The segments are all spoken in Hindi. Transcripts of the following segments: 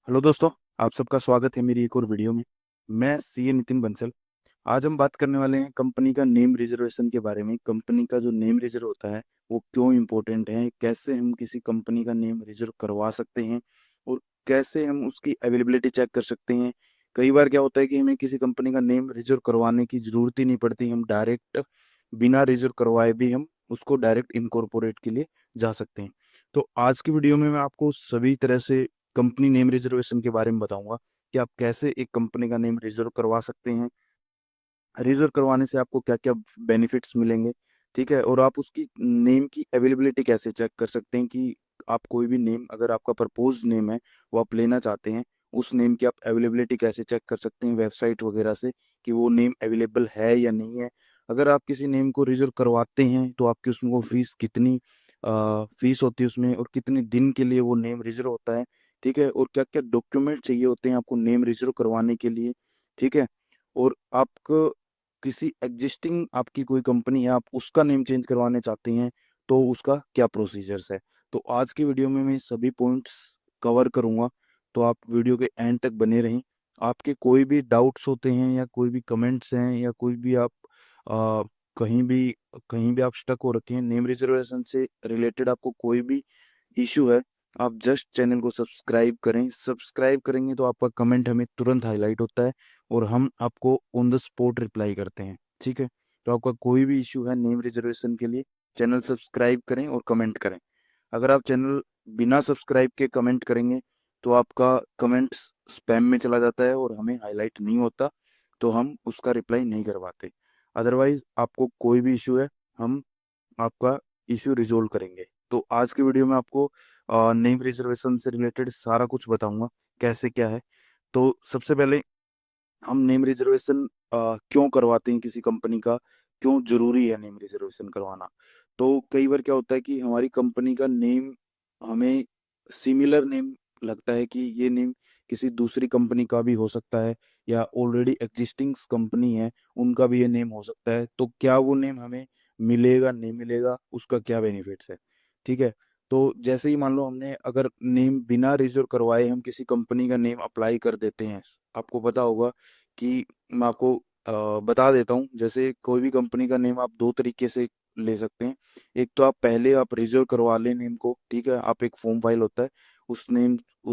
हेलो दोस्तों, आप सबका स्वागत है मेरी एक और वीडियो में। मैं सीए नितिन बंसल। आज हम बात करने वाले हैं कंपनी का नेम रिजर्वेशन के बारे में। कंपनी का जो नेम रिजर्व होता है वो क्यों इम्पोर्टेंट है, कैसे हम किसी कंपनी का नेम रिजर्व करवा सकते हैं और कैसे हम उसकी अवेलेबिलिटी चेक कर सकते हैं। कई बार क्या होता है कि हमें किसी कंपनी का नेम रिजर्व करवाने की जरूरत ही नहीं पड़ती, हम डायरेक्ट बिना रिजर्व करवाए भी हम उसको डायरेक्ट इनकॉर्पोरेट के लिए जा सकते हैं। तो आज की वीडियो में मैं आपको सभी तरह से कंपनी नेम रिजर्वेशन के बारे में बताऊंगा कि आप कैसे एक कंपनी का नेम रिजर्व करवा सकते हैं, रिजर्व करवाने से आपको क्या क्या बेनिफिट्स मिलेंगे। ठीक है, और आप उसकी नेम की अवेलेबिलिटी कैसे चेक कर सकते हैं कि आप कोई भी नेम, अगर आपका प्रपोज नेम है वो आप लेना चाहते हैं, उस नेम की आप अवेलेबिलिटी कैसे चेक कर सकते हैं वेबसाइट वगैरह से कि वो नेम अवेलेबल है या नहीं है। अगर आप किसी नेम को रिजर्व करवाते हैं तो आपकी उसमें वो फीस कितनी फीस होती है उसमें, और कितने दिन के लिए वो नेम रिजर्व होता है। ठीक है, और क्या क्या डॉक्यूमेंट चाहिए होते हैं आपको नेम रिजर्व करवाने के लिए। ठीक है, और आपको किसी एग्जिस्टिंग आपकी कोई कंपनी है, आप उसका नेम चेंज करवाने चाहते हैं तो उसका क्या प्रोसीजर्स है। तो आज की वीडियो में मैं सभी पॉइंट्स कवर करूंगा, तो आप वीडियो के एंड तक बने रहें। आपके कोई भी डाउट्स होते हैं या कोई भी कमेंट्स हैं या कोई भी आप आ, कहीं भी कहीं भी आप स्टक हो रखे हैं नेम रिजर्वेशन से रिलेटेड, आपको कोई भी इशू है, आप जस्ट चैनल को सब्सक्राइब करें। सब्सक्राइब करेंगे तो आपका कमेंट हमें तुरंत हाईलाइट होता है और हम आपको ऑन द स्पॉट रिप्लाई करते हैं। ठीक है, तो आपका कोई भी इशू है नेम रिजर्वेशन के लिए, चैनल सब्सक्राइब करें और कमेंट करें। अगर आप चैनल बिना सब्सक्राइब के कमेंट करेंगे तो आपका कमेंट स्पैम में चला जाता है और हमें हाईलाइट नहीं होता, तो हम उसका रिप्लाई नहीं करवाते। अदरवाइज आपको कोई भी इशू है, हम आपका इशू रिजोल्व करेंगे। तो आज की वीडियो में आपको नेम रिजर्वेशन से रिलेटेड सारा कुछ बताऊंगा कैसे क्या है। तो सबसे पहले हम नेम रिजर्वेशन क्यों करवाते हैं किसी कंपनी का, क्यों जरूरी है नेम रिजर्वेशन करवाना। तो कई बार क्या होता है कि हमारी कंपनी का नेम हमें सिमिलर नेम लगता है कि ये नेम किसी दूसरी कंपनी का भी हो सकता है, या ऑलरेडी एग्जिस्टिंग कंपनी है उनका भी ये नेम हो सकता है। तो क्या वो नेम हमें मिलेगा नहीं मिलेगा, उसका क्या बेनिफिट्स है। ठीक है, तो जैसे ही मान लो हमने अगर नेम बिना रिजर्व करवाए हम किसी कंपनी का नेम अप्लाई कर देते हैं, आपको पता होगा कि मैं आपको बता देता हूँ। जैसे कोई भी कंपनी का नेम आप दो तरीके से ले सकते हैं। एक तो आप पहले आप रिजर्व करवा लें नेम को। ठीक है, आप एक फॉर्म फाइल होता है, उस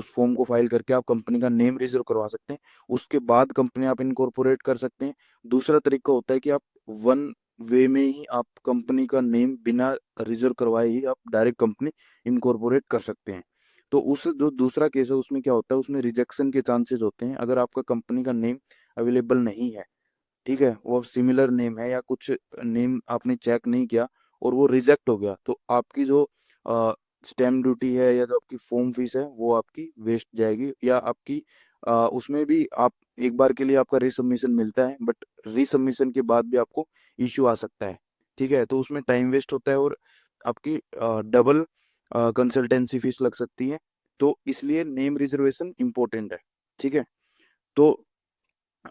फॉर्म को फाइल करके आप कंपनी का नेम रिजर्व करवा सकते हैं। उसके बाद कंपनी आप इनकॉर्पोरेट कर सकते हैं। दूसरा तरीका होता है कि आप वन वे में ही आप कंपनी का नेम बिना रिजर्व करवाए ही आप डायरेक्ट कंपनी इनकॉर्पोरेट कर सकते हैं। तो उस जो दूसरा केस है उसमें क्या होता है, उसमें रिजेक्शन के चांसेस होते हैं। अगर आपका कंपनी का नेम अवेलेबल नहीं है, ठीक है, वो सिमिलर नेम है या कुछ नेम आपने चेक नहीं किया और वो रिजेक्ट हो गया, तो आपकी जो स्टैम्प ड्यूटी है या जो आपकी फॉर्म फीस है वो आपकी वेस्ट जाएगी, या आपकी उसमें भी आप एक बार के लिए आपका रीसबमिशन मिलता है, बट रीसबमिशन के बाद भी आपको इश्यू आ सकता है। ठीक है, तो उसमें टाइम वेस्ट होता है और आपकी डबल कंसल्टेंसी फीस लग सकती है। तो इसलिए नेम रिजर्वेशन इंपॉर्टेंट है। ठीक है, तो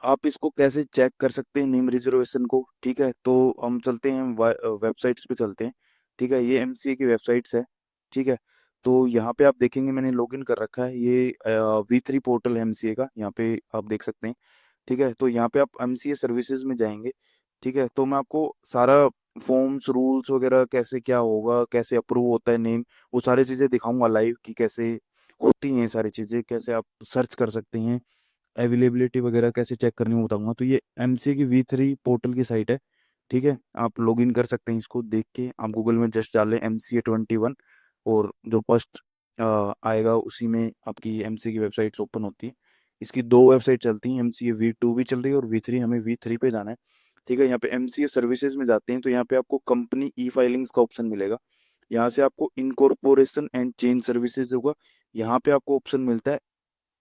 आप इसको कैसे चेक कर सकते हैं नेम रिजर्वेशन को। ठीक है, तो हम चलते हैं वेबसाइट्स पे चलते हैं। ठीक है, ये एमसीए की वेबसाइट्स है। ठीक है, तो यहाँ पे आप देखेंगे मैंने लॉगिन कर रखा है, ये V3 पोर्टल है एमसीए का, यहाँ पे आप देख सकते हैं। ठीक है, तो यहाँ पे आप एमसीए सर्विसेज में जाएंगे। ठीक है, तो मैं आपको सारा फॉर्म्स रूल्स वगैरह कैसे क्या होगा, कैसे अप्रूव होता है नेम, वो सारी चीज़ें दिखाऊंगा लाइव कि कैसे होती हैं ये सारी चीज़ें, कैसे आप सर्च कर सकते हैं, अवेलेबिलिटी वगैरह कैसे चेक करनी है बताऊंगा। तो ये एमसीए की V3 पोर्टल की साइट है। ठीक है, आप लॉग इन कर सकते हैं, इसको देख के आप गूगल में जस्ट डालें MCA 21 और जो फर्स्ट आएगा उसी में आपकी एमसीए की वेबसाइट्स ओपन होती है। इसकी दो वेबसाइट चलती हैं, MCA V2 भी चल रही है और V3, हमें V3 पे जाना है। ठीक है, यहाँ पे एमसीए सर्विसेज में जाते हैं तो यहाँ पे आपको कंपनी ई फाइलिंग्स का ऑप्शन मिलेगा। यहाँ से आपको इनकॉर्पोरेशन एंड चेंज सर्विसेज होगा। यहाँ पे आपको ऑप्शन मिलता है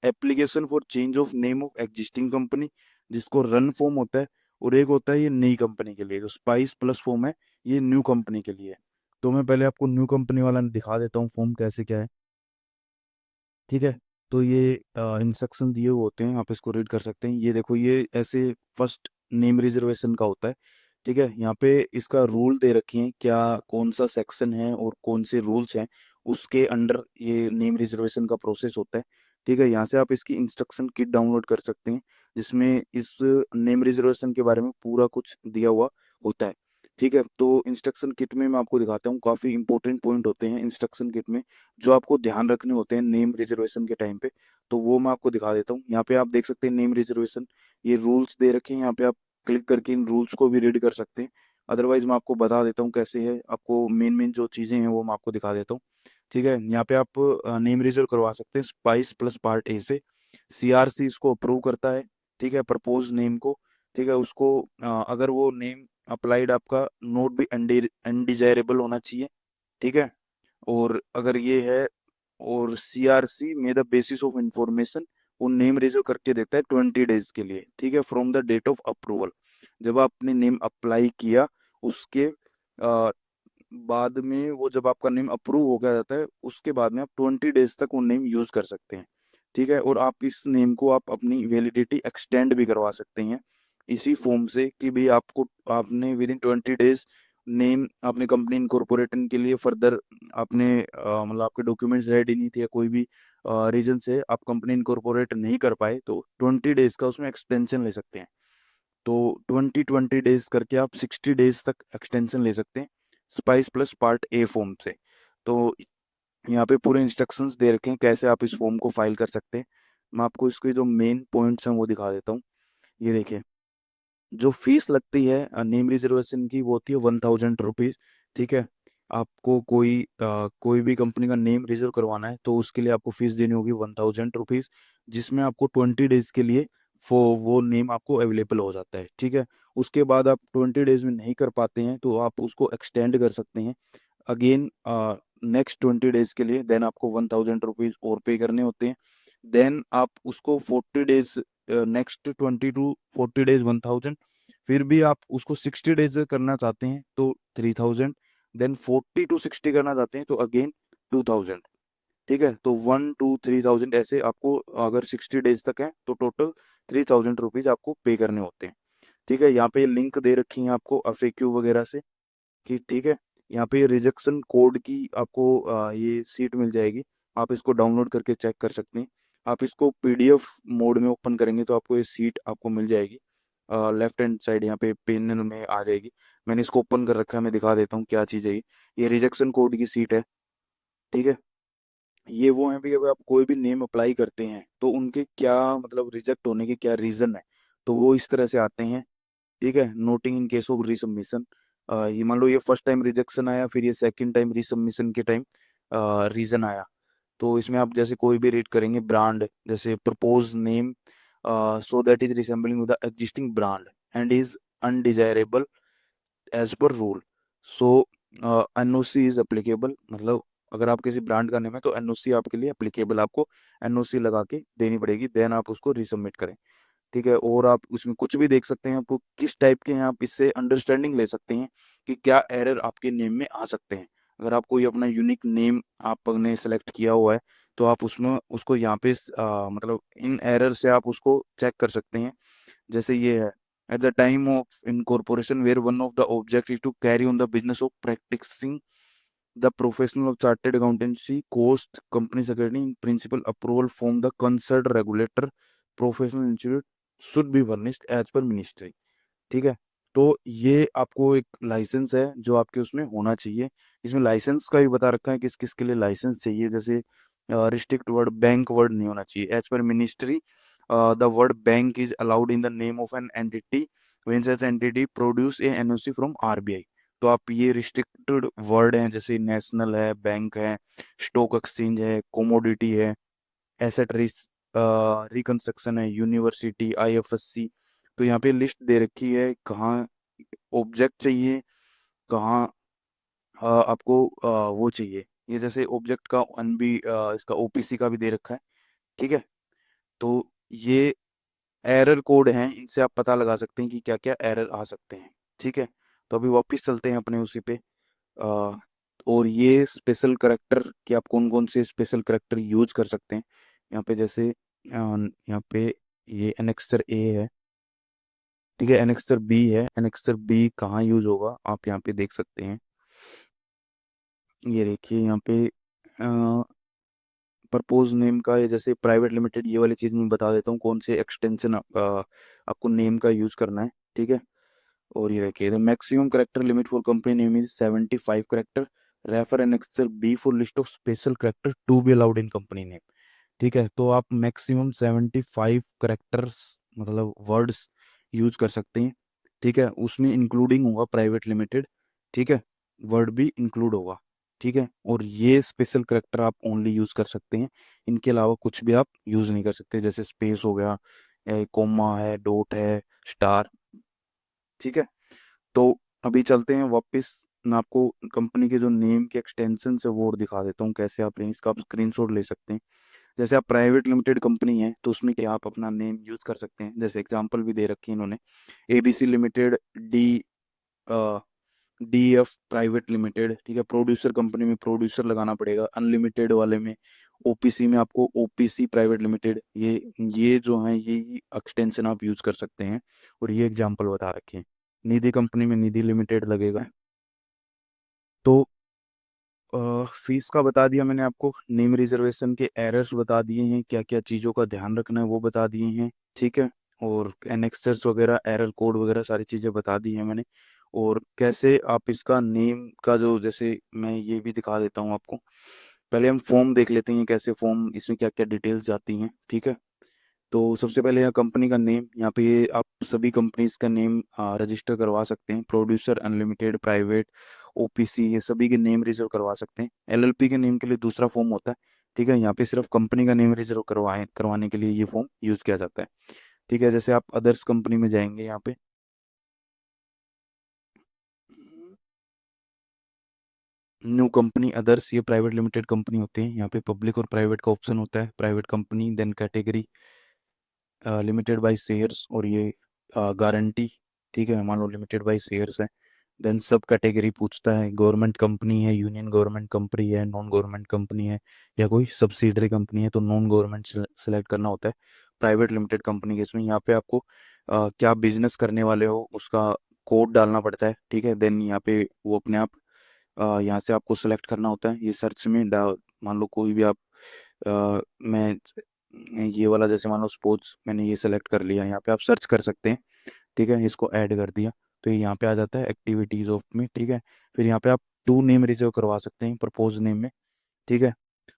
application for change of name of existing company, जिसको रन फॉर्म होता है, और एक होता है ये नई कंपनी के लिए जो स्पाइस प्लस फॉर्म है, ये न्यू कंपनी के लिए है। तो मैं पहले आपको न्यू कंपनी वाला दिखा देता हूँ फॉर्म कैसे क्या है। ठीक है, तो ये इंस्ट्रक्शन दिए हुए होते हैं, आप इसको रीड कर सकते हैं। ये देखो, ये ऐसे फर्स्ट नेम रिजर्वेशन का होता है। ठीक है, यहाँ पे इसका रूल दे रखे हैं, क्या कौन सा सेक्शन है और कौन से रूल्स हैं, उसके अंडर ये नेम रिजर्वेशन का प्रोसेस होता है। ठीक है, यहाँ से आप इसकी इंस्ट्रक्शन किट डाउनलोड कर सकते हैं, जिसमें इस नेम रिजर्वेशन के बारे में पूरा कुछ दिया हुआ होता है। ठीक है, तो इंस्ट्रक्शन किट में मैं आपको दिखाता हूँ, काफ़ी इंपॉर्टेंट पॉइंट होते हैं इंस्ट्रक्शन किट में जो आपको ध्यान रखने होते हैं नेम रिजर्वेशन के टाइम पे। तो वो मैं आपको दिखा देता हूँ। यहाँ पे आप देख सकते हैं नेम रिजर्वेशन, ये रूल्स दे रखे हैं, यहाँ पे आप क्लिक करके इन रूल्स को भी रीड कर सकते हैं। अदरवाइज मैं आपको बता देता हूँ कैसे है, आपको मेन मेन जो चीज़ें हैं वो मैं आपको दिखा देता हूँ। ठीक है, यहाँ पे आप नेम रिजर्व करवा सकते हैं स्पाइस प्लस पार्ट ए से। सीआरसी इसको अप्रूव करता है। ठीक है, प्रपोज नेम को। ठीक है, उसको अगर वो नेम अप्लाइड आपका नोट भी अनडिजायरेबल होना चाहिए। ठीक है, और अगर ये है, और सीआरसी में द बेसिस ऑफ इंफॉर्मेशन वो नेम रिजर्व करके देता है 20 डेज के लिए। ठीक है, from the date of approval, जब आपने नेम अप्लाई किया उसके बाद में, वो जब आपका नेम अप्रूव हो गया जाता है उसके बाद में आप 20 डेज तक वो नेम यूज कर सकते हैं। ठीक है, और आप इस नेम को आप अपनी वैलिडिटी एक्सटेंड भी करवा सकते हैं इसी फॉर्म से, कि भाई आपको, आपने विद इन 20 डेज नेम आपने कंपनी इनकॉर्पोरेशन के लिए फर्दर आपने मतलब आपके डॉक्यूमेंट्स रेडी नहीं थे या कोई भी रीजन से आप कंपनी इनकॉर्पोरेट नहीं कर पाए, तो 20 डेज का उसमें एक्सटेंशन ले सकते हैं। तो 20 डेज करके आप 60 डेज तक एक्सटेंशन ले सकते हैं spice plus part A form से। तो यहाँ पे पूरे इंस्ट्रक्शंस दे रखे हैं कैसे आप इस फॉर्म को फाइल कर सकते हैं। मैं आपको इसके जो मेन पॉइंट्स हैं वो दिखा देता हूँ। ये देखिए, जो फीस लगती है नेम रिजर्वेशन की वो होती है 1000 रुपीज़। ठीक है, आपको कोई भी कंपनी का नेम रिजर्व करवाना है तो उसके लिए आपको फीस देनी होगी 1000 रुपीज़, जिसमें आपको 20 डेज के लिए वो नेम आपको अवेलेबल हो जाता है। ठीक है, उसके बाद आप 20 डेज में नहीं कर पाते हैं तो आप उसको एक्सटेंड कर सकते हैं अगेन नेक्स्ट 20 डेज के लिए। देन आपको 1000 रुपीज़ और पे करने होते हैं। देन आप उसको 40 डेज, नेक्स्ट 20 to 40 डेज 1000, फिर भी आप उसको 60 डेज करना चाहते हैं तो 3000, देन 40 to 60 करना चाहते हैं तो अगेन 2000। ठीक है, तो 1 to 3000 ऐसे आपको, अगर 60 डेज तक है तो टोटल 3000 रुपीज़ आपको पे करने होते हैं। ठीक है, यहाँ पे लिंक दे रखी है आपको FAQ वगैरह से कि, ठीक है, यहाँ पे रिजेक्शन कोड की आपको ये सीट मिल जाएगी, आप इसको डाउनलोड करके चेक कर सकते हैं। आप इसको PDF मोड में ओपन करेंगे तो आपको ये सीट आपको मिल जाएगी, लेफ्ट हैंड साइड यहाँ पे पैनल में आ जाएगी। मैंने इसको ओपन कर रखा है, मैं दिखा देता हूँ क्या चीज़ है ये रिजेक्शन कोड की सीट है। ठीक है, ये वो है भी, अगर आप कोई भी नेम अप्लाई करते हैं तो उनके क्या मतलब रिजेक्ट होने के क्या रीज़न है, तो वो इस तरह से आते हैं। ठीक है, नोटिंग इन केस ऑफ रीसबमिशन, ये मान लो ये फर्स्ट टाइम रिजेक्शन आया, फिर ये सेकंड टाइम रीसबमिशन के टाइम रीजन आया, तो इसमें आप जैसे कोई भी रीड करेंगे ब्रांड, जैसे propose name so that is resembling with the existing brand and is undesirable as per rule, so NOC is applicable, मतलब अगर आप किसी ब्रांड का नेम है तो एनओसी आपके लिए एप्लीकेबल, आपको एनओसी लगा के देनी पड़ेगी, देन आप उसको रिसबमिट करें। ठीक है, और आप उसमें कुछ भी देख सकते हैं, आपको किस टाइप के हैं, आप इससे अंडरस्टैंडिंग ले सकते हैं कि क्या एरर आपके नेम में आ सकते हैं। अगर आप कोई अपना यूनिक नेम आपने सेलेक्ट किया हुआ है तो आप उसमें उसको यहाँ पे मतलब इन एरर से आप उसको चेक कर सकते हैं। जैसे ये है, at the time of incorporation where one of the object is to carry on the business of practising the professional of chartered accountancy cost company secretary in principal approval from the concerned regulator professional institute should be furnished as per ministry। ठीक है, तो ये आपको एक लाइसेंस है जो आपके उसमें होना चाहिए। इसमें लाइसेंस का भी बता रखा है किस किस के लिए लाइसेंस चाहिए, जैसे रिस्ट्रिक्ट वर्ड बैंक वर्ड नहीं होना चाहिए as per ministry. The word bank is allowed in the name of an entity when such entity produce a NOC from RBI. तो आप ये रिस्ट्रिक्टेड वर्ड हैं जैसे नेशनल है, बैंक है, स्टॉक एक्सचेंज है, कोमोडिटी है, एसेट रिकंस्ट्रक्शन है, यूनिवर्सिटी, आईएफएससी। तो यहाँ पे लिस्ट दे रखी है कहाँ ऑब्जेक्ट चाहिए, कहाँ आपको वो चाहिए। ये जैसे ऑब्जेक्ट का अनबी इसका ओपीसी का भी दे रखा है। ठीक है, तो ये एरर कोड हैं, इनसे आप पता लगा सकते हैं कि क्या क्या एरर आ सकते हैं। ठीक है, तो अभी वापस चलते हैं अपने उसी पे। अ, और ये स्पेशल करेक्टर कि आप कौन कौन से स्पेशल करेक्टर यूज कर सकते हैं, यहाँ पे जैसे यहाँ पे ये एनेक्सर ए है। ठीक है, एनेक्सर बी है, एनेक्सर बी कहाँ यूज होगा आप यहाँ पे देख सकते हैं। ये देखिए यहाँ पे प्रपोज नेम का, ये जैसे प्राइवेट लिमिटेड, ये वाली चीज़ मैं बता देता हूँ कौन से एक्सटेंशन आपको नेम का यूज़ करना है। ठीक है, और ये देखिए, the maximum character limit for company name is 75 character. Refer an Excel B for list of special character to be allowed in company name. ठीक है, तो आप मैक्सिमम 75 करेक्टर्स मतलब वर्ड्स यूज कर सकते हैं। ठीक है, उसमें इंक्लूडिंग होगा प्राइवेट लिमिटेड। ठीक है, वर्ड भी इंक्लूड होगा। ठीक है, और ये स्पेशल करेक्टर आप ओनली यूज कर सकते हैं, इनके अलावा कुछ भी आप यूज नहीं कर सकते, जैसे स्पेस हो गया, कोमा है, डॉट है, स्टार। ठीक है, तो अभी चलते हैं वापस, मैं आपको कंपनी के जो नेम के एक्सटेंशन है वो और दिखा देता हूँ कैसे आप इसका आप स्क्रीनशॉट ले सकते हैं। जैसे आप प्राइवेट लिमिटेड कंपनी है तो उसमें क्या आप अपना नेम यूज कर सकते हैं, जैसे एग्जांपल भी दे रखी है इन्होंने, ABC limited D D F private limited. ठीक है, प्रोड्यूसर कंपनी में प्रोड्यूसर लगाना पड़ेगा, अनलिमिटेड वाले में ओपीसी में आपको ओपीसी प्राइवेट लिमिटेड, ये जो है ये एक्सटेंशन आप यूज कर सकते हैं, और ये एग्जांपल बता रखे हैं। निधि कंपनी में निधि लिमिटेड लगेगा। तो फीस का बता दिया मैंने आपको, नेम रिजर्वेशन के एरर्स बता दिए हैं, क्या क्या चीज़ों का ध्यान रखना है वो बता दिए हैं। ठीक है, और एनेक्सर्स वगैरह, एरर कोड वगैरह सारी चीज़ें बता दी हैं मैंने। और कैसे आप इसका नेम का जो, जैसे मैं ये भी दिखा देता हूँ आपको। पहले हम फॉर्म देख लेते हैं, कैसे फॉर्म, इसमें क्या क्या डिटेल्स जाती हैं। ठीक है, तो सबसे पहले यहाँ कंपनी का नेम, यहाँ पे ये आप सभी कंपनीज का नेम रजिस्टर करवा सकते हैं, प्रोड्यूसर, अनलिमिटेड, प्राइवेट, ओपीसी, ये सभी के नेम रिजर्व करवा सकते हैं। एलएलपी के नेम के लिए दूसरा फॉर्म होता है। ठीक है, यहाँ पे सिर्फ कंपनी का नेम रिजर्व करवाने के लिए ये फॉर्म यूज किया जाता है। ठीक है, जैसे आप अदर्स कंपनी में जाएंगे, यहाँ पे न्यू कंपनी, अदर्स, ये प्राइवेट लिमिटेड कंपनी होती है। यहाँ पे पब्लिक और प्राइवेट का ऑप्शन होता है, private company, then category, limited by shares, और ये गारंटी। ठीक है, मान लो लिमिटेड बाय शेयर्स है। देन सब कैटेगरी पूछता है, गवर्नमेंट कंपनी है, यूनियन गवर्नमेंट कंपनी है, नॉन गवर्नमेंट कंपनी है, या कोई सब्सिडरी कंपनी है, तो नॉन गवर्नमेंट सेलेक्ट करना होता है। प्राइवेट लिमिटेड कंपनी के इसमें यहाँ पे आपको क्या बिजनेस करने वाले हो उसका कोड डालना पड़ता है। ठीक है, देन यहाँ पे वो अपने आप यहाँ से आपको सेलेक्ट करना होता है, ये सर्च में मान लो कोई भी आप मैं ये वाला, जैसे मान लो स्पोर्ट्स, मैंने ये सेलेक्ट कर लिया, यहाँ पे आप सर्च कर सकते हैं। ठीक है, इसको ऐड कर दिया तो ये यहाँ पे आ जाता है एक्टिविटीज ऑफ में। ठीक है, फिर यहाँ पे आप टू नेम रिजर्व करवा सकते हैं प्रपोज नेम में। ठीक है,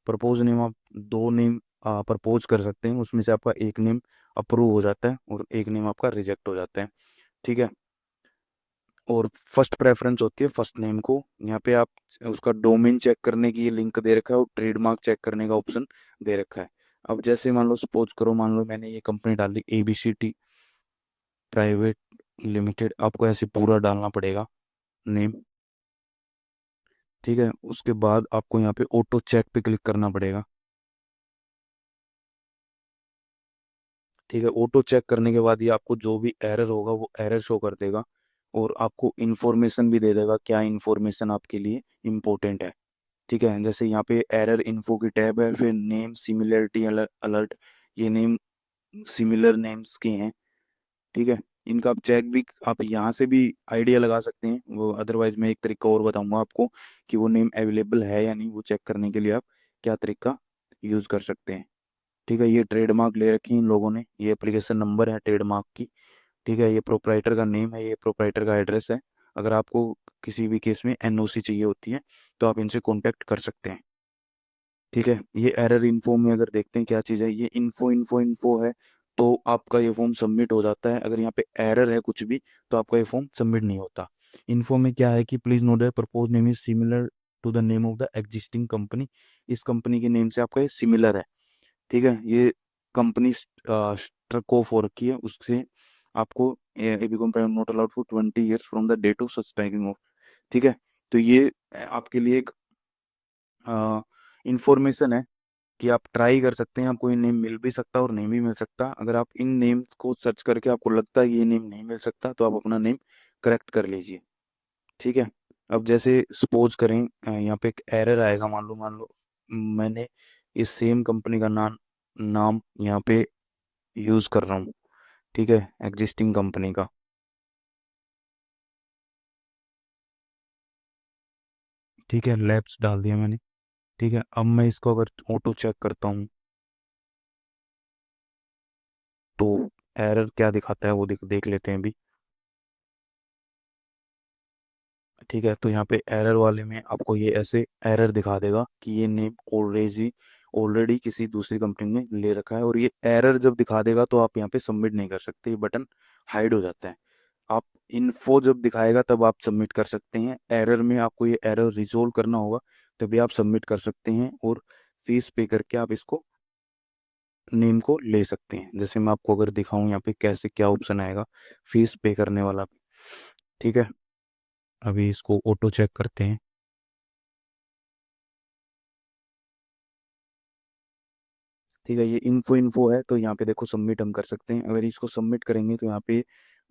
प्रपोज नेम आप दो नेम प्रपोज कर सकते हैं, उसमें से आपका एक नेम अप्रूव हो जाता है और एक नेम आपका रिजेक्ट हो जाता है। ठीक है, और फर्स्ट प्रेफरेंस होती है फर्स्ट नेम को। यहाँ पे आप उसका डोमेन चेक करने की लिंक दे रखा है, और ट्रेडमार्क चेक करने का ऑप्शन दे रखा है। अब जैसे मान लो सपोज करो, मान लो मैंने ये कंपनी डाल दी एबीसी प्राइवेट लिमिटेड, आपको ऐसे पूरा डालना पड़ेगा नेम। ठीक है, उसके बाद आपको यहाँ पे ऑटो चेक पे क्लिक करना पड़ेगा। ठीक है, ऑटो चेक करने के बाद ये आपको जो भी एरर होगा वो एरर शो कर देगा, और आपको इन्फॉर्मेशन भी दे देगा क्या इन्फॉर्मेशन आपके लिए इम्पोर्टेंट है। ठीक है, जैसे यहाँ पे एरर इन्फो की टैब है, फिर नेम सिमिलरिटी अलर्ट, ये नेम सिमिलर नेम्स के हैं। ठीक है, इनका आप चेक भी, आप यहाँ से भी आइडिया लगा सकते हैं वो, अदरवाइज मैं एक तरीका और बताऊंगा आपको कि वो नेम अवेलेबल है या नहीं, वो चेक करने के लिए आप क्या तरीका यूज कर सकते हैं। ठीक है, ये ट्रेडमार्क ले रखी है इन लोगों ने, ये एप्लीकेशन नंबर है ट्रेडमार्क की। ठीक है, ये प्रोपराइटर का नेम है, ये प्रोपराइटर का एड्रेस है। अगर आपको किसी भी केस में एनओसी चाहिए होती है तो आप इनसे कॉन्टेक्ट कर सकते हैं। ठीक है, ये एरर इन्फो में अगर देखते हैं क्या चीज़ है, ये इन्फो इन्फो इन्फो है, तो आपका ये फॉर्म सबमिट हो जाता है। अगर यहाँ पे एरर है कुछ भी तो आपका ये फॉर्म सबमिट नहीं होता। इन्फो में क्या है कि please note that propose name is similar to the name of the existing company, इस कंपनी के नेम से आपका ये सिमिलर है। ठीक है, ये कंपनी स्ट्रक ऑफ हो रखी है, उससे आपको A B company not allowed for 20 years from the date of such typing of. ठीक है, तो ये आपके लिए एक इंफॉर्मेशन है कि आप ट्राई कर सकते हैं, आपको ये नेम मिल भी सकता है और नहीं भी मिल सकता। अगर आप इन नेम को सर्च करके आपको लगता है कि ये नेम नहीं मिल सकता तो आप अपना नेम करेक्ट कर लीजिए। ठीक है, अब जैसे सपोज करें यहाँ पे एक एरर आएगा, मान लो मैंने इस सेम कंपनी का नाम यहाँ पे यूज कर रहा हूँ। ठीक है, एग्जिस्टिंग कंपनी का। ठीक है, लैब्स डाल दिया मैंने। ठीक है, अब मैं इसको अगर ऑटो चेक करता हूँ तो एरर क्या दिखाता है वो देख लेते हैं अभी। ठीक है, तो यहाँ पे एरर वाले में आपको ये ऐसे एरर दिखा देगा कि ये नेम ऑलरेडी ऑलरेडी किसी दूसरी कंपनी ने ले रखा है, और ये एरर जब दिखा देगा तो आप यहाँ पे सबमिट नहीं कर सकते, ये बटन हाइड हो जाता है। आप इन्फो जब दिखाएगा तब आप सबमिट कर सकते हैं, एरर में आपको ये एरर रिजोल्व करना होगा तभी आप सबमिट कर सकते हैं, और फीस पे करके आप इसको नेम को ले सकते हैं। जैसे मैं आपको अगर दिखाऊं यहाँ पे कैसे क्या ऑप्शन आएगा फीस पे करने वाला। ठीक है, अभी इसको ऑटो चेक करते हैं। ठीक है, ये इन्फो इन्फो है तो यहाँ पे देखो सबमिट हम कर सकते हैं। अगर इसको सबमिट करेंगे तो यहाँ पे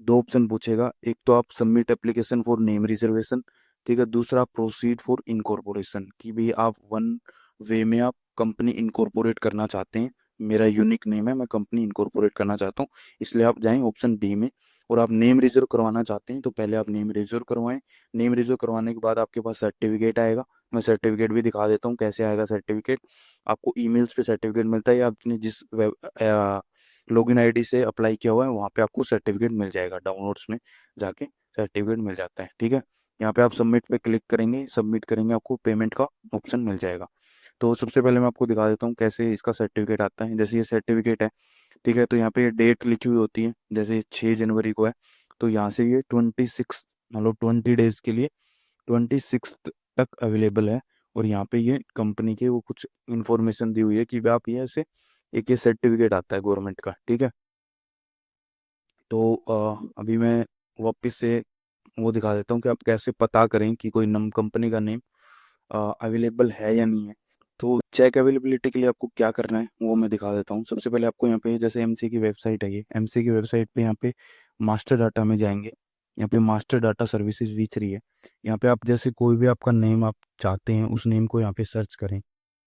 दो ऑप्शन पूछेगा, एक तो आप submit application for name reservation, ठीक है, दूसरा प्रोसीड फॉर इनकॉर्पोरेशन, कि भाई आप वन वे में आप कंपनी इनकॉर्पोरेट करना चाहते हैं। मेरा यूनिक नेम है, मैं कंपनी इनकॉर्पोरेट करना चाहता हूँ, इसलिए आप जाएं ऑप्शन डी में। और आप नेम रिजर्व करवाना चाहते हैं तो पहले आप नेम रिजर्व करवाएं। नेम रिजर्व करवाने के बाद आपके पास सर्टिफिकेट आएगा, मैं सर्टिफिकेट भी दिखा देता हूँ कैसे आएगा सर्टिफिकेट। आपको ईमेल्स पे सर्टिफिकेट मिलता है, या आपने जिस वेब लॉगिन आईडी से अप्लाई किया हुआ है वहाँ पे आपको सर्टिफिकेट मिल जाएगा, डाउनलोड्स में जाके सर्टिफिकेट मिल जाता है। ठीक है, यहाँ पे आप सबमिट पे क्लिक करेंगे, सबमिट करेंगे आपको पेमेंट का ऑप्शन मिल जाएगा। तो सबसे पहले मैं आपको दिखा देता हूँ कैसे इसका सर्टिफिकेट आता है। जैसे ये सर्टिफिकेट है, ठीक है, तो यहाँ पे डेट लिखी हुई होती है, जैसे 6 जनवरी को है तो यहाँ से ये 26 मतलब 20 डेज के लिए 26 तक अवेलेबल है। और यहाँ पे ये कंपनी के वो कुछ इन्फॉर्मेशन दी हुई है कि भाई आप ये ऐसे एक ये सर्टिफिकेट आता है गवर्नमेंट का। ठीक है, तो अभी मैं वापस से वो दिखा देता हूँ कि आप कैसे पता करें कि कोई नम कंपनी का नेम अवेलेबल है या नहीं है। तो चेक अवेलेबिलिटी के लिए आपको क्या करना है वो मैं दिखा देता हूँ। सबसे पहले आपको यहाँ पे जैसे एमसी की वेबसाइट है, ये एमसी की वेबसाइट पे यहाँ पे मास्टर डाटा में जाएंगे। यहाँ पे मास्टर डाटा सर्विसेज V3 है। यहाँ पे आप जैसे कोई भी आपका नेम आप चाहते हैं उस नेम को यहाँ पे सर्च करें।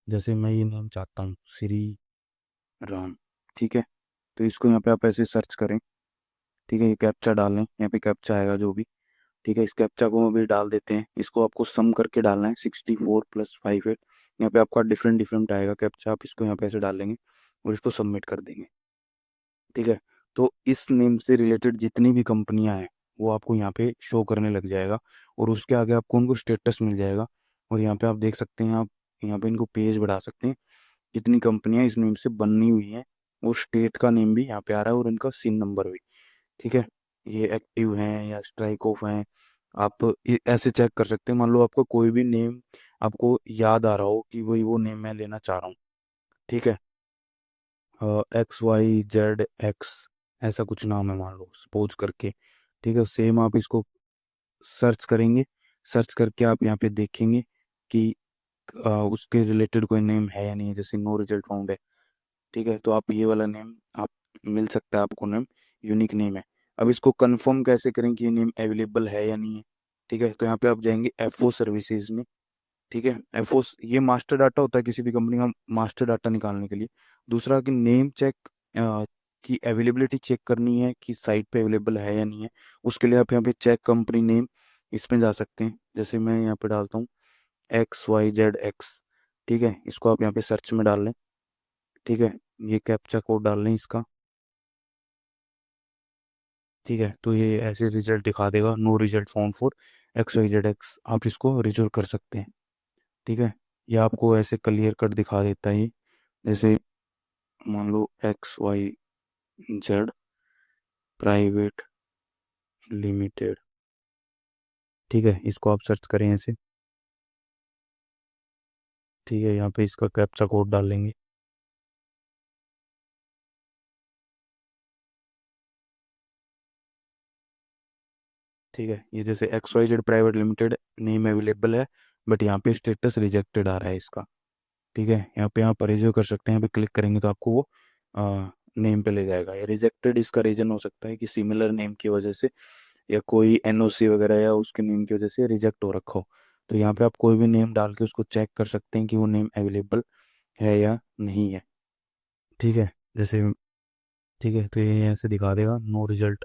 जैसे मैं ये नेम चाहता हूँ श्री राम। ठीक है, तो इसको यहाँ पे आप ऐसे सर्च करें। ठीक है, ये कैप्चा डालें, यहाँ पे कैप्चा आएगा जो भी। ठीक है, इस कैप्चा को भी डाल देते हैं, इसको आपको सम करके डालना है 64 + 58। यहाँ पे आपका डिफरेंट डिफरेंट आएगा कैप्चा, आप इसको यहाँ पे ऐसे डाल लेंगे और इसको सबमिट कर देंगे। ठीक है, तो इस नेम से रिलेटेड जितनी भी कंपनियां हैं वो आपको यहाँ पे शो करने लग जाएगा, और उसके आगे आपको उनको स्टेटस मिल जाएगा। और यहाँ पे आप देख सकते हैं, आप यहाँ पे इनको पेज बढ़ा सकते हैं कितनी कंपनियां इस नेम से बनी हुई हैं, और स्टेट का नेम भी यहाँ पे आ रहा है और इनका सिन नंबर भी। ठीक है, ये एक्टिव हैं या स्ट्राइक ऑफ हैं, आप ऐसे चेक कर सकते हैं। मान लो आपको कोई भी नेम आपको याद आ रहा हो कि वही वो नेम मैं लेना चाह रहा हूँ। ठीक है, XYZ X ऐसा कुछ नाम है मान लो सपोज करके। ठीक है, सेम आप इसको सर्च करेंगे, सर्च करके आप यहाँ पे देखेंगे कि उसके रिलेटेड कोई नेम है या नहीं है, जैसे नो रिजल्ट फाउंड है। ठीक है, तो आप ये वाला नेम आप मिल सकता है आपको नेम, यूनिक नेम है। अब इसको कंफर्म कैसे करें कि ये नेम अवेलेबल है या नहीं है। ठीक है, तो यहाँ पे आप जाएंगे FO सर्विसेज में। ठीक है, FO ये मास्टर डाटा होता है किसी भी कंपनी का, मास्टर डाटा निकालने के लिए। दूसरा कि नेम चेक की अवेलेबिलिटी चेक करनी है कि साइट पे अवेलेबल है या नहीं है, उसके लिए आप यहाँ पे चेक कंपनी नेम इसमें जा सकते हैं। जैसे मैं यहाँ पे डालता हूँ XYZ X। ठीक है, इसको आप यहाँ पे सर्च में डाल लें। ठीक है, ये कैप्चा कोड डाल लें इसका। ठीक है, तो ये ऐसे रिजल्ट दिखा देगा, no result found for XYZ X। आप इसको रिजल्ट कर सकते हैं। ठीक है, ये आपको ऐसे क्लियर कट दिखा देता है ये। जैसे मान लो XYZ प्राइवेट लिमिटेड। ठीक है, इसको आप सर्च करें ऐसे। ठीक है, यहाँ पे इसका कैप्चा कोड डाल लेंगे। ठीक है, ये जैसे XYZ private limited name available है, बट यहाँ पे स्टेटस रिजेक्टेड आ रहा है इसका। ठीक है, यहाँ पे आप रिज्यू कर सकते हैं, यहाँ पे क्लिक करेंगे तो आपको वो नेम पे ले जाएगा। ये रिजेक्टेड इसका रीजन हो सकता है कि सिमिलर नेम की वजह से, या कोई NOC वगैरह या उसके नेम की वजह से रिजेक्ट हो रखा हो। तो यहाँ पे आप कोई भी नेम डाल के उसको चेक कर सकते हैं कि वो नेम अवेलेबल है या नहीं है। ठीक है, जैसे ठीक है, तो ये ऐसे दिखा देगा no result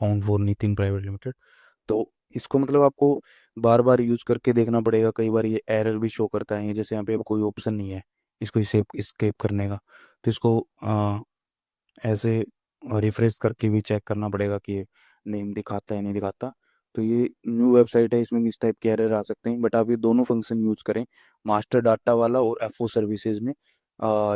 found for Nitin private limited. तो इसको मतलब आपको बार बार यूज करके देखना पड़ेगा, कई बार ये एरर भी शो करता है। ये जैसे यहाँ पे अब कोई ऑप्शन नहीं है इसको escape करने का, तो इसको ऐसे रिफ्रेश करके भी चेक करना पड़ेगा कि ये नेम दिखाता है नहीं दिखाता। तो ये न्यू वेबसाइट है, इसमें इस टाइप के एरर आ सकते हैं, बट आप ये दोनों फंक्शन यूज करें, मास्टर डाटा वाला और एफओ सर्विसेज में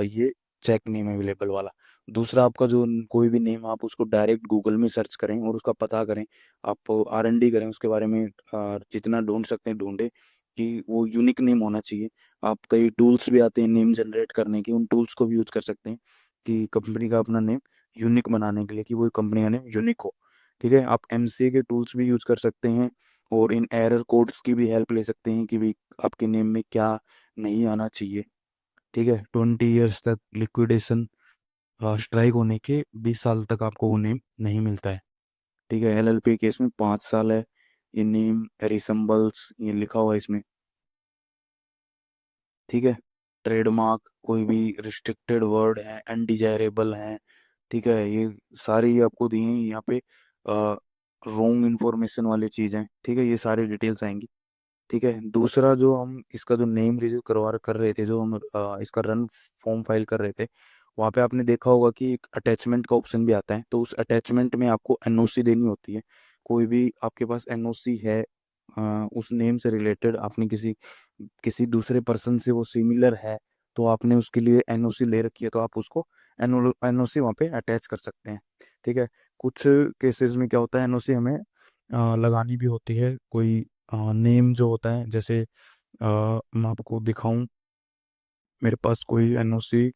ये चेक नेम अवेलेबल वाला। दूसरा, आपका जो कोई भी नेम आप उसको डायरेक्ट गूगल में सर्च करें और उसका पता करें, आप R&D करें उसके बारे में, जितना ढूंढ सकते हैं ढूंढे कि वो यूनिक नेम होना चाहिए। आप कई टूल्स भी आते हैं नेम जनरेट करने के, उन टूल्स को भी यूज कर सकते हैं कि कंपनी का अपना नेम यूनिक बनाने के लिए, कि वो कंपनी का नेम यूनिक हो। ठीक है, आप MCA के टूल्स भी यूज कर सकते हैं और इन एरर कोड्स की भी हेल्प ले सकते हैं कि भाई आपके नेम में क्या नहीं आना चाहिए। ठीक है, 20 ईयर्स तक लिक्विडेशन स्ट्राइक होने के 20 साल तक आपको वो नेम नहीं मिलता है। ठीक है, LLP केस में 5 साल है। ये नेम रिसम्बल्स ये लिखा हुआ है इसमें। ठीक है, ट्रेडमार्क कोई भी रिस्ट्रिक्टेड वर्ड है, अनडिजायरेबल है। ठीक है, ये सारी आपको दी हैं यहाँ पे। रोंग इन्फॉर्मेशन वाली चीज़ें, ठीक है, ये सारी डिटेल्स आएंगी। ठीक है, दूसरा जो हम इसका जो नेम रिव्यू करवा कर रहे थे, जो हम इसका रन फॉर्म फाइल कर रहे थे, वहाँ पे आपने देखा होगा कि एक अटैचमेंट का ऑप्शन भी आता है। तो उस अटैचमेंट में आपको NOC देनी होती है। कोई भी आपके पास NOC है उस नेम से रिलेटेड, आपने किसी किसी दूसरे पर्सन से वो सिमिलर है, तो आपने उसके लिए NOC ले रखी है, तो आप उसको NOC वहाँ पे अटैच कर सकते हैं। ठीक है, कुछ केसेस में क्या होता है, NOC हमें लगानी भी होती है। कोई नेम जो होता है, जैसे मैं आपको दिखाऊं, मेरे पास कोई NOC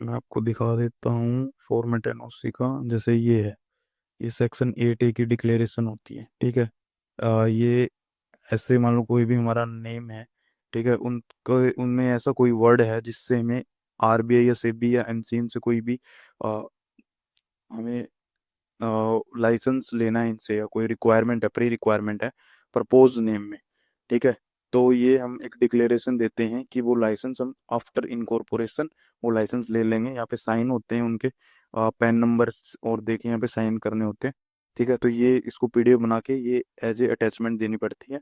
मैं आपको दिखा देता हूँ फॉर्मेट NOC का। जैसे ये है, ये सेक्शन 8A की डिक्लेरेशन होती है। ठीक है, ये ऐसे मान लो कोई भी हमारा नेम है, ठीक है, उनको उनमें ऐसा कोई वर्ड है जिससे हमें RBI या SEBI या MCN से कोई भी अ, हमें लाइसेंस लेना है इनसे, या कोई रिक्वायरमेंट है, प्री रिक्वायरमेंट है प्रपोज नेम में। ठीक है, तो ये हम एक डिक्लेरेशन देते हैं कि वो लाइसेंस हम आफ्टर इनकॉर्पोरेशन वो लाइसेंस ले लेंगे। यहाँ पे साइन होते हैं उनके, पैन नंबर और देखिए यहाँ पे साइन करने होते हैं। ठीक है, तो ये इसको PDF बना के ये एज ए अटैचमेंट देनी पड़ती है।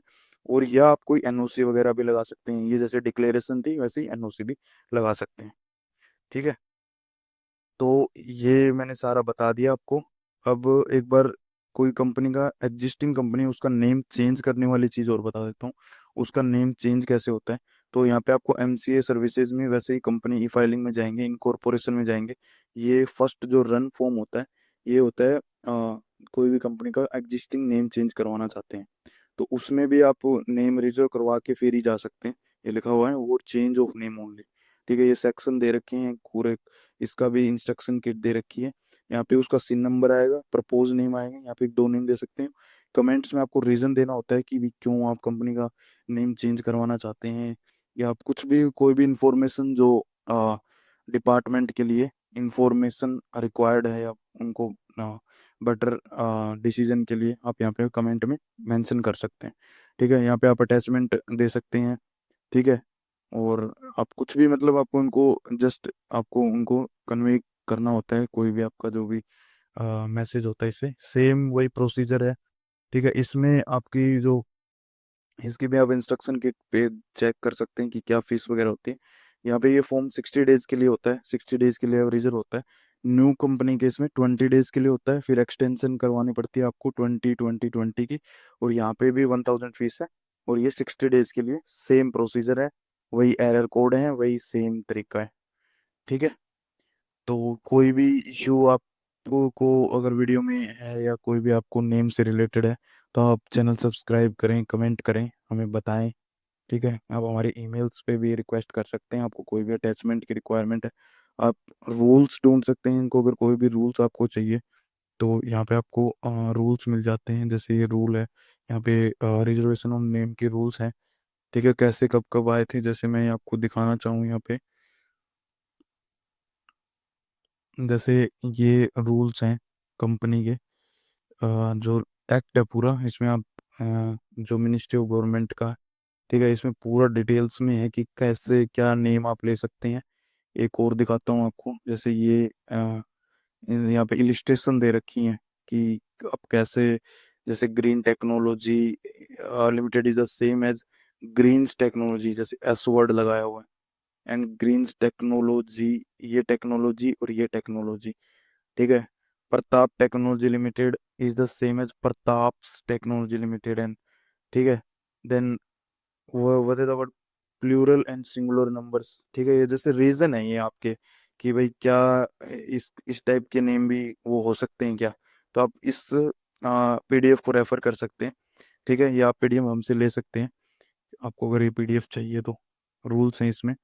और या आप कोई NOC वगैरह भी लगा सकते हैं, ये जैसे डिक्लेरेशन थी वैसे ही NOC भी लगा सकते हैं। ठीक है, तो ये मैंने सारा बता दिया आपको। अब एक बार कोई कंपनी का एग्जिस्टिंग कंपनी उसका नेम चेंज करने वाली चीज़ और बता देता हूँ, उसका नेम चेंज कैसे होता है। तो यहाँ पे आपको MCA सर्विसेज में वैसे ही कंपनी E फाइलिंग में जाएंगे, इनकॉर्पोरेशन में जाएंगे, ये फर्स्ट जो रन फॉर्म होता है ये होता है कोई भी कंपनी का एग्जिस्टिंग नेम चेंज करवाना चाहते हैं, तो उसमें भी आप नेम रिजर्व करवा के फिर ही जा सकते हैं। ये लिखा हुआ है वो चेंज ऑफ नेम ओनली। ठीक है, ये सेक्शन दे रखे हैं पूरे, इसका भी इंस्ट्रक्शन किट दे रखी है। यहाँ पे उसका सिन नंबर आएगा, प्रपोज नेम आएगा, यहाँ पे 2 नेम दे सकते हैं। कमेंट्स में आपको रीजन देना होता है कि भी क्यों आप कंपनी का नेम चेंज करवाना चाहते हैं, या आप कुछ भी कोई भी इंफॉर्मेशन जो डिपार्टमेंट के लिए इंफॉर्मेशन रिक्वायर्ड है, या उनको बेटर डिसीजन के लिए आप यहाँ पे कमेंट में मेंशन कर सकते हैं। ठीक है, यहाँ पे आप अटैचमेंट दे सकते हैं। ठीक है, और आप कुछ भी मतलब आपको उनको जस्ट आपको उनको कन्वे करना होता है, कोई भी आपका जो भी मैसेज होता है, इससे सेम वही प्रोसीजर है। ठीक है, इसमें आपकी जो इसकी भी आप इंस्ट्रक्शन किट पे चेक कर सकते हैं कि क्या फीस वगैरह होती है। यहाँ पे ये फॉर्म 60 डेज के लिए होता है, 60 डेज के लिए रिजर्व होता है। न्यू कंपनी के इसमें 20 डेज के लिए होता है, फिर एक्सटेंशन करवानी पड़ती है आपको 20 20 20 की, और यहाँ पे भी 1000 फीस है। और ये 60 डेज के लिए सेम प्रोसीजर है, वही एरर कोड है, वही सेम तरीका है। ठीक है, तो कोई भी इश्यू आपको को अगर वीडियो में है, या कोई भी आपको नेम से रिलेटेड है, तो आप चैनल सब्सक्राइब करें, कमेंट करें, हमें बताएं। ठीक है, आप हमारे ईमेल्स पे भी रिक्वेस्ट कर सकते हैं, आपको कोई भी अटैचमेंट की रिक्वायरमेंट है। आप रूल्स ढूंढ सकते हैं इनको, अगर कोई भी रूल्स आपको चाहिए तो यहाँ पे आपको रूल्स मिल जाते हैं। जैसे ये रूल है, यहाँ पे रिजर्वेशन ऑफ नेम के रूल्स हैं। ठीक है, कैसे कब कब आए थे, जैसे मैं आपको दिखाना चाहूँ यहाँ पे, जैसे ये रूल्स हैं कंपनी के, जो एक्ट है पूरा, इसमें आप जो मिनिस्ट्री ऑफ गवर्नमेंट का, ठीक है, इसमें पूरा डिटेल्स में है कि कैसे क्या नेम आप ले सकते हैं। एक और दिखाता हूँ आपको, जैसे ये यहाँ पे इलिस्ट्रेशन दे रखी है कि आप कैसे जैसे green technology limited is the same as greens technology, जैसे एस वर्ड लगाया हुआ है, एंड ग्रीन्स टेक्नोलॉजी, ये टेक्नोलॉजी और ये टेक्नोलॉजी, ठीक है। Pratap technology limited is the same as Prataps technology limited, and ठीक है। Then what is the plural and singular numbers, ठीक है। ये जैसे रीजन है ये आपके कि भाई क्या इस टाइप के नेम भी वो हो सकते हैं क्या, तो आप इस पीडीएफ को रेफर कर सकते हैं, ठीक है। ये आप पीडीएफ हमसे ले सकते हैं आपको अगर ये पीडीएफ चाहिए तो। रूल्स हैं इसमें,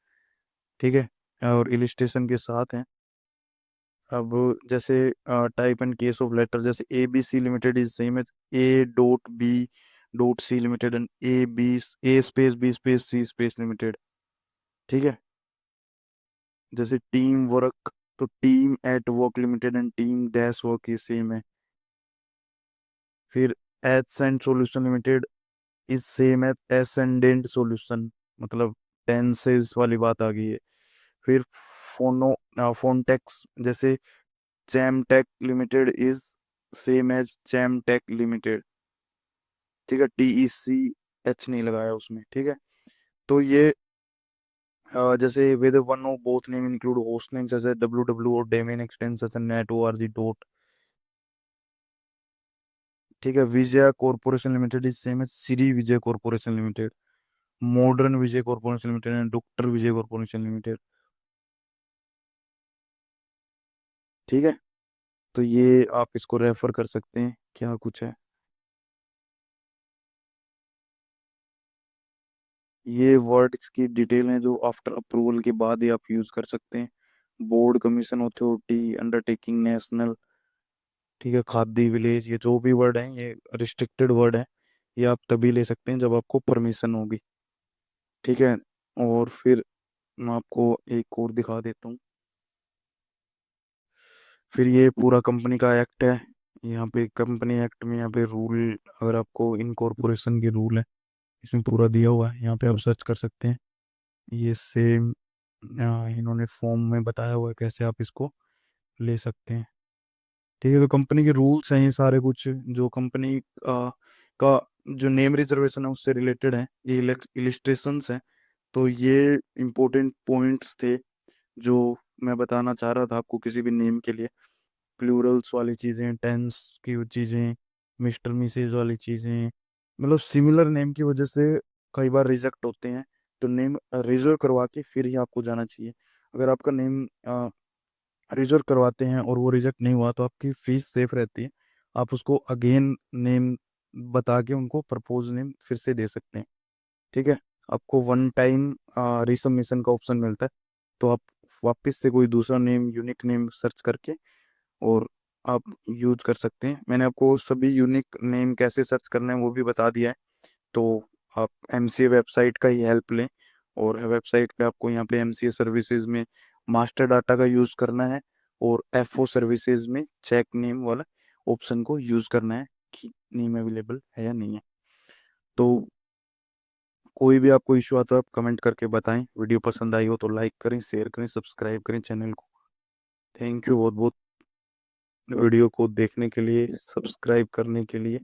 ठीक है, और इलिस्ट्रेशन के साथ हैं। अब जैसे type and case of letter, जैसे A B C limited is same as A dot B dot C limited and A B, A space B space C space limited, ठीक है। जैसे टीम वर्क, तो team at work limited and team dash work ये सेम है। फिर ascent solution limited is same as ascendant solution, मतलब टेंसेस वाली बात आ गई है। फिर फोनटेक्स, जैसे चैमटेक limited is same as Chemtech limited, ठीक है। TECH नहीं लगाया उसमें, ठीक है। तो ये जैसे with one of both name include host name जैसे www और domain extension net org dot, ठीक है। Vijay corporation limited is same as Shri Vijay corporation limited, modern Vijay corporation limited and doctor Vijay corporation limited, ठीक है। तो ये आप इसको रेफर कर सकते हैं, क्या कुछ है। ये वर्ड्स की डिटेल है जो आफ्टर अप्रूवल के बाद ही आप यूज कर सकते हैं। Board, commission, authority, undertaking, national, ठीक है, खादी, विलेज, ये जो भी वर्ड है ये रिस्ट्रिक्टेड वर्ड है। ये आप तभी ले सकते हैं जब आपको परमिशन होगी, ठीक है। और फिर मैं आपको एक और दिखा देता हूँ। फिर ये पूरा कंपनी का एक्ट है। यहाँ पे कंपनी एक्ट में यहाँ पे रूल, अगर आपको इनकॉर्पोरेशन के रूल है इसमें पूरा दिया हुआ है, यहाँ पे आप सर्च कर सकते हैं। ये सेम इन्होंने फॉर्म में बताया हुआ है कैसे आप इसको ले सकते हैं, ठीक है। तो कंपनी के रूल्स हैं ये सारे कुछ, जो कंपनी का जो नेम रिजर्वेशन है उससे रिलेटेड है, ये इलिस्ट्रेशंस हैं। तो ये इम्पोर्टेंट पॉइंट्स थे जो मैं बताना चाह रहा था आपको किसी भी नेम के लिए। प्लूरल्स वाली चीज़ें, टेंस की वो चीज़ें, मिस्टर मिसेज वाली चीज़ें, मतलब सिमिलर नेम की वजह से कई बार रिजेक्ट होते हैं। तो नेम रिजर्व करवा के फिर ही आपको जाना चाहिए। अगर आपका नेम रिजर्व करवाते हैं और वो रिजेक्ट नहीं हुआ तो आपकी फीस सेफ रहती है। आप उसको अगेन नेम बता के उनको प्रपोज नेम फिर से दे सकते हैं, ठीक है। आपको वन टाइम रिसबमिशन का ऑप्शन मिलता है, तो आप वापस से कोई दूसरा नेम, यूनिक नेम सर्च करके और आप यूज कर सकते हैं। मैंने आपको सभी यूनिक नेम कैसे सर्च करना है वो भी बता दिया है। तो आप MCA वेबसाइट का ही हेल्प लें, और वेबसाइट पे आपको यहाँ पे MCA सर्विसेज में मास्टर डाटा का यूज़ करना है, और FO सर्विसेज में चेक नेम वाला ऑप्शन को यूज़ करना है कि नेम अवेलेबल है या नहीं है। तो कोई भी आपको इशू आता है आप कमेंट करके बताएं। वीडियो पसंद आई हो तो लाइक करें, शेयर करें, सब्सक्राइब करें चैनल को। थैंक यू बहुत बहुत वीडियो को देखने के लिए, सब्सक्राइब करने के लिए।